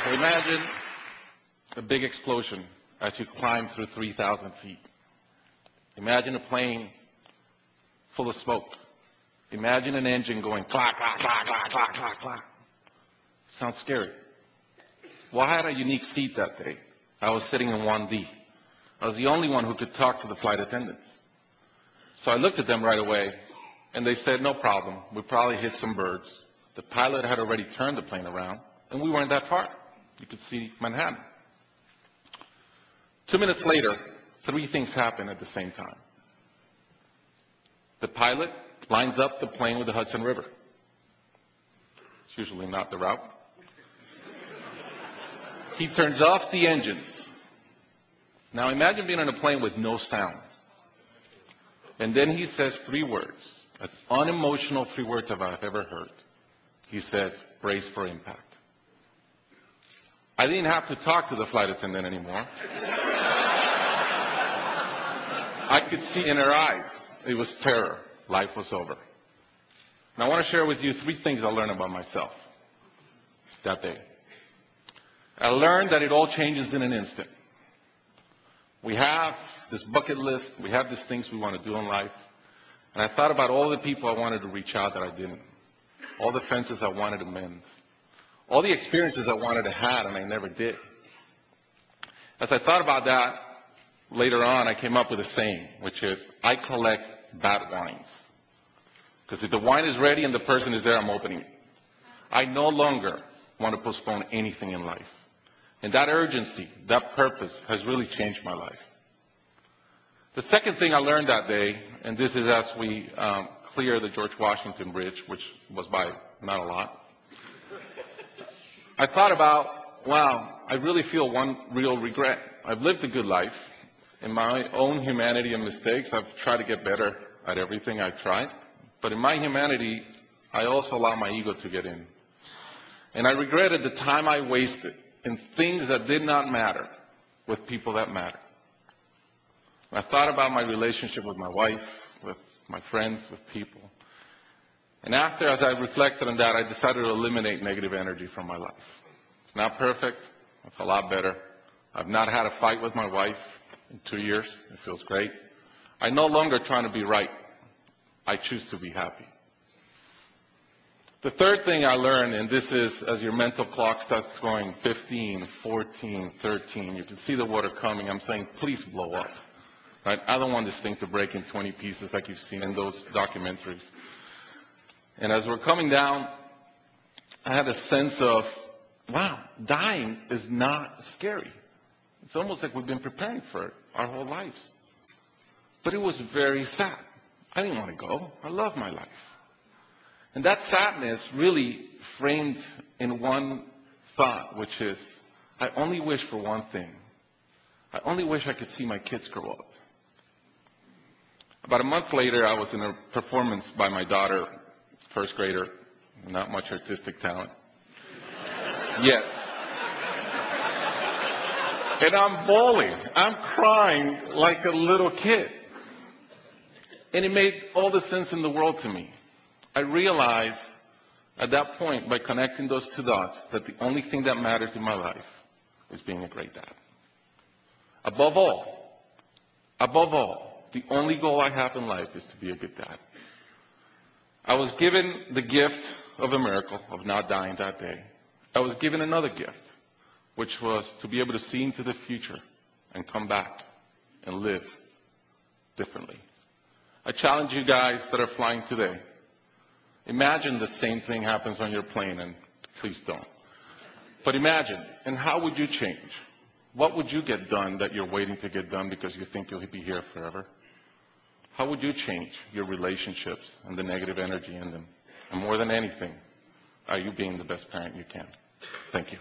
So imagine a big explosion as you climb through 3,000 feet. Imagine a plane full of smoke. Imagine an engine going clack, clack, clack, clack, clack, clack, clack. Sounds scary. Well, I had a unique seat that day. I was sitting in 1D. I was the only one who could talk to the flight attendants. So I looked at them right away, and they said, no problem. We probably hit some birds. The pilot had already turned the plane around, and we weren't that far. You could see Manhattan. 2 minutes later, 3 things happen at the same time. The pilot lines up the plane with the Hudson River. It's usually not the route. He turns off the engines. Now imagine being on a plane with no sound. And then he says 3 words, as unemotional 3 words as I've ever heard. He says, brace for impact. I didn't have to talk to the flight attendant anymore. I could see in her eyes, it was terror. Life was over. And I want to share with you 3 things I learned about myself that day. I learned that it all changes in an instant. We have this bucket list. We have these things we want to do in life. And I thought about all the people I wanted to reach out that I didn't. All the fences I wanted to mend. All the experiences I wanted to have and I never did. As I thought about that, later on I came up with a saying, which is, I collect bad wines. Because if the wine is ready and the person is there, I'm opening it. I no longer want to postpone anything in life. And that urgency, that purpose has really changed my life. The second thing I learned that day, and this is as we clear the George Washington Bridge, which was by not a lot, I thought about, wow, I really feel one real regret. I've lived a good life. In my own humanity and mistakes, I've tried to get better at everything I've tried. But in my humanity, I also allow my ego to get in. And I regretted the time I wasted in things that did not matter with people that matter. I thought about my relationship with my wife, with my friends, with people. And after, as I reflected on that, I decided to eliminate negative energy from my life. It's not perfect. It's a lot better. I've not had a fight with my wife in 2 years. It feels great. I'm no longer trying to be right. I choose to be happy. The third thing I learned, and this is as your mental clock starts going 15, 14, 13, you can see the water coming. I'm saying, please blow up. Right? I don't want this thing to break in 20 pieces like you've seen in those documentaries. And as we're coming down, I had a sense of, wow, dying is not scary. It's almost like we've been preparing for it our whole lives. But it was very sad. I didn't want to go. I love my life. And that sadness really framed in one thought, which is, I only wish for one thing. I only wish I could see my kids grow up. About a month later, I was in a performance by my daughter, first grader, not much artistic talent yet. And I'm bawling. I'm crying like a little kid. And it made all the sense in the world to me. I realized at that point, by connecting those 2 dots, that the only thing that matters in my life is being a great dad. Above all, the only goal I have in life is to be a good dad. I was given the gift of a miracle of not dying that day. I was given another gift, which was to be able to see into the future and come back and live differently. I challenge you guys that are flying today. Imagine the same thing happens on your plane, and please don't. But imagine, and how would you change? What would you get done that you're waiting to get done because you think you'll be here forever? How would you change your relationships and the negative energy in them? And more than anything, are you being the best parent you can? Thank you.